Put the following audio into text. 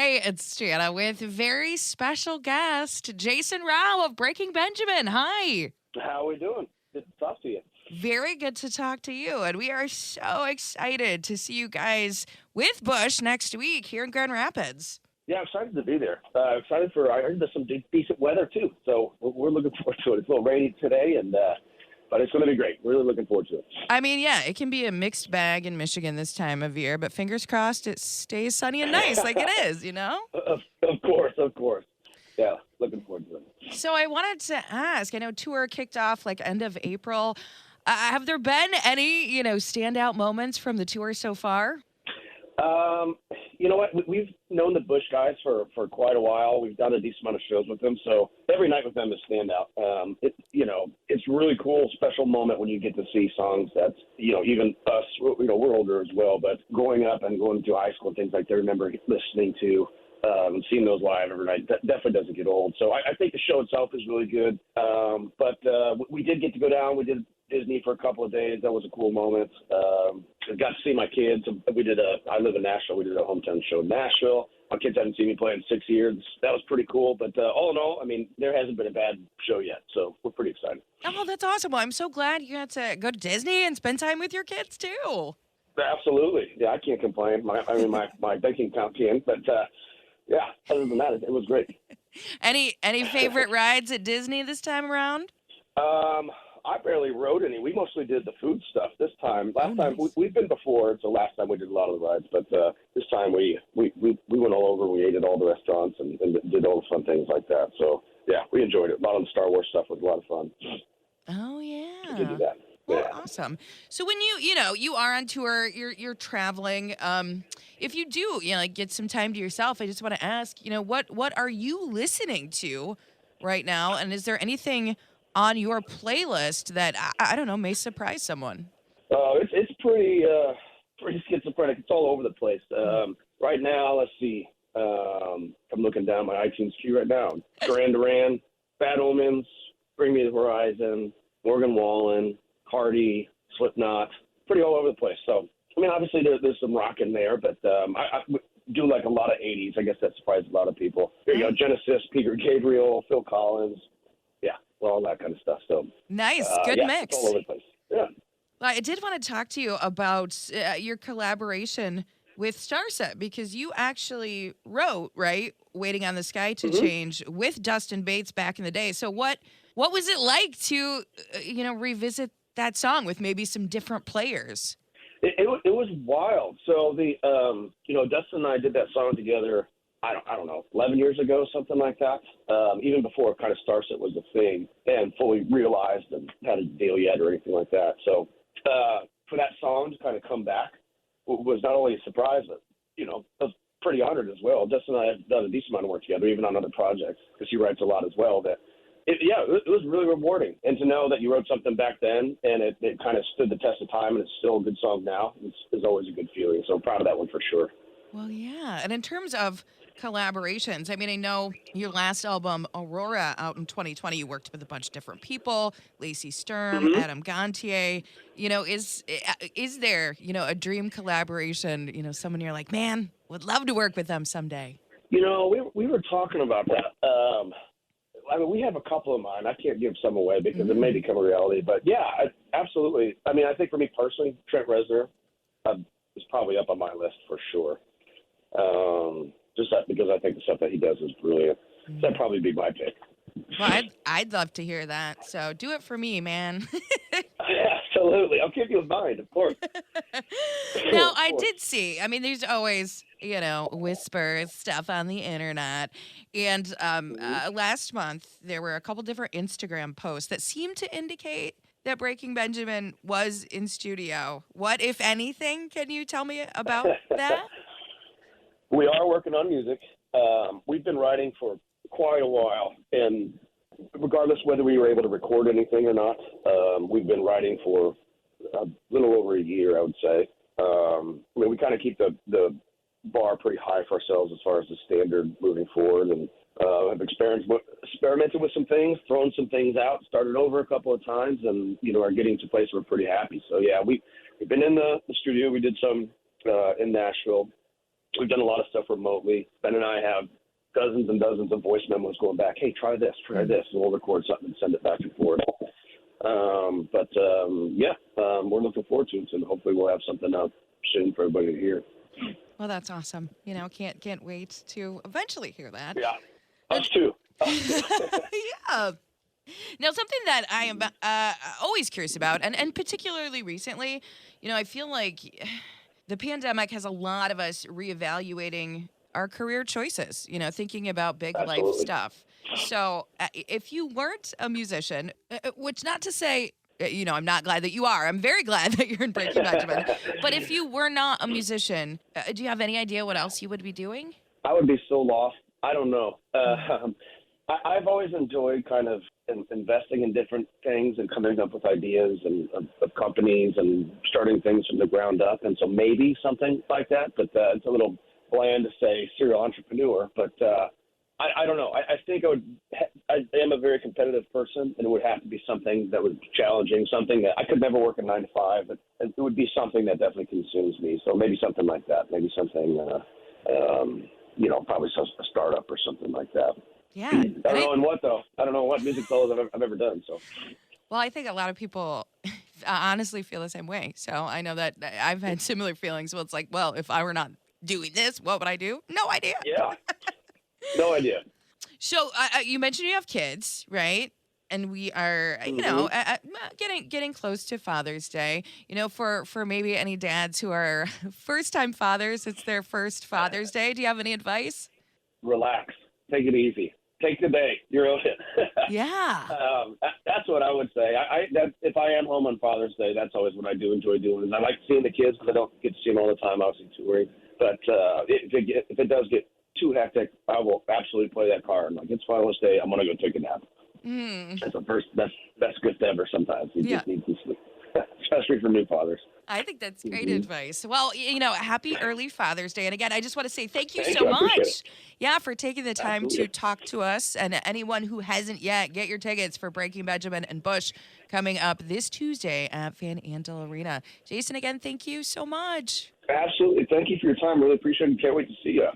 Hey, it's Janna with very special guest, Jasen Rauch of Breaking Benjamin. Hi. How are we doing? Good to talk to you. Very good to talk to you. And we are so excited to see you guys with Bush next week here in Grand Rapids. Yeah, I'm excited to be there. I heard there's some decent weather, too. So we're looking forward to it. It's a little rainy today, but it's going to be great. Really looking forward to it. I mean, yeah, it can be a mixed bag in Michigan this time of year, but fingers crossed it stays sunny and nice like it is, you know? Of course. Yeah, looking forward to it. So I wanted to ask, I know tour kicked off like end of April. Have there been any, standout moments from the tour so far? You know what? We've known the Bush guys for quite a while. We've done a decent amount of shows with them, so every night with them is standout. It's really cool, special moment when you get to see songs that's, even us, we're older as well, but growing up and going to high school and things like that, I remember listening to and seeing those live every night. That definitely doesn't get old. So I think the show itself is really good. But we did get to go down. We did Disney for a couple of days. That was a cool moment. I got to see my kids. I live in Nashville. We did a hometown show in Nashville. My kids haven't seen me play in 6 years. That was pretty cool. But all in all, I mean, there hasn't been a bad show yet. So we're pretty excited. Oh, that's awesome. Well, I'm so glad you got to go to Disney and spend time with your kids, too. Absolutely. Yeah, I can't complain. My banking account can. But, yeah, other than that, it was great. Any favorite rides at Disney this time around? I barely rode any. We mostly did the food stuff this time. Last time nice. we've been before, so last time we did a lot of the rides. But this time we went all over. We ate at all the restaurants and did all the fun things like that. So yeah, we enjoyed it. A lot of the Star Wars stuff was a lot of fun. Oh yeah. We did do that. Well, Yeah. awesome. So when you are on tour, you're traveling. If you do, get some time to yourself, I just want to ask, what are you listening to right now? And is there anything on your playlist that I don't know may surprise someone? It's pretty schizophrenic. It's all over the place. Right now, let's see. I'm looking down my iTunes queue right now. Duran Duran, Bad Omens, Bring Me the Horizon, Morgan Wallen, Cardi, Slipknot, pretty all over the place. So, I mean, obviously there's some rock in there, but I do like a lot of 80s. I guess that surprised a lot of people. There you go, Genesis, Peter Gabriel, Phil Collins, all that kind of stuff. So Nice, good mix. It's all over the place. Yeah. Well, I did want to talk to you about your collaboration with Starset because you actually wrote, right, Waiting on the Sky to Change with Dustin Bates back in the day. So what was it like to, revisit that song with maybe some different players? It was wild. So Dustin and I did that song together, I don't know, 11 years ago, something like that. Even before kind of Starset was a thing and fully realized and had a deal yet or anything like that. So for that song to kind of come back was not only a surprise, but, I was pretty honored as well. Dustin and I have done a decent amount of work together, even on other projects, because he writes a lot as well. It was really rewarding. And to know that you wrote something back then and it kind of stood the test of time and it's still a good song now is always a good feeling. So I'm proud of that one for sure. Well, yeah. And in terms of collaborations, I mean, I know your last album, Aurora, out in 2020, you worked with a bunch of different people, Lacey Sturm, Adam Gontier. Is there, a dream collaboration, someone you're like, man, would love to work with them someday? We were talking about that. I mean, we have a couple of mine. I can't give some away because it may become a reality. But, yeah, absolutely. I mean, I think for me personally, Trent Reznor is probably up on my list for sure. Just that because I think the stuff that he does is brilliant. So that'd probably be my pick. Well, I'd love to hear that. So do it for me, man. Absolutely. I'll keep you in mind, of course. Now, I did see, I mean, there's always, whispers, stuff on the internet. And last month, there were a couple different Instagram posts that seemed to indicate that Breaking Benjamin was in studio. What, if anything, can you tell me about that? We are working on music. We've been writing for quite a while, and regardless whether we were able to record anything or not, we've been writing for a little over a year, I would say. We kind of keep the bar pretty high for ourselves as far as the standard moving forward, and have experimented with some things, thrown some things out, started over a couple of times, and are getting to a place where we're pretty happy. So yeah, we've been in the studio. We did some in Nashville. We've done a lot of stuff remotely. Ben and I have dozens and dozens of voice memos going back. Hey, try this, and we'll record something and send it back and forth. We're looking forward to it, and hopefully we'll have something up soon for everybody to hear. Well, that's awesome. Can't wait to eventually hear that. Yeah, us too. Yeah. Now, something that I am always curious about, and particularly recently, I feel like the pandemic has a lot of us reevaluating our career choices, thinking about big Absolutely. life stuff. So if you weren't a musician, which not to say, I'm not glad that you are. I'm very glad that you're in Breaking Benjamin. But if you were not a musician, do you have any idea what else you would be doing? I would be so lost. I don't know. I've always enjoyed kind of investing in different things and coming up with ideas and of companies and starting things from the ground up. And so maybe something like that, but it's a little bland to say serial entrepreneur. But I don't know. I think I am a very competitive person, and it would have to be something that was challenging, something that I could never work a 9 to 5, but it would be something that definitely consumes me. So maybe something like that. Maybe something, probably a startup or something like that. Yeah. I don't know in what, though. I don't know what music solos I've ever done. So. Well, I think a lot of people honestly feel the same way. So I know that I've had similar feelings. Well, it's like, well, if I were not doing this, what would I do? No idea. Yeah. No idea. So you mentioned you have kids, right? And we are, getting close to Father's Day. For maybe any dads who are first-time fathers, it's their first Father's Day. Do you have any advice? Relax. Take it easy. Take the day. You're okay. Yeah. That's what I would say. If I am home on Father's Day, that's always what I do enjoy doing. I like seeing the kids, but I don't get to see them all the time, obviously, touring. But if it does get too hectic, I will absolutely play that card. Like, it's Father's Day. I'm going to go take a nap. That's the first best gift ever sometimes. You just need some sleep, especially for new fathers. I think that's great advice. Well, happy early Father's Day. And again, I just want to say thank you so I appreciate much. it. Yeah, for taking the time Absolutely. to talk to us. And anyone who hasn't yet, get your tickets for Breaking Benjamin and Bush coming up this Tuesday at Van Andel Arena. Jasen, again, thank you so much. Absolutely. Thank you for your time. Really appreciate it. Can't wait to see you.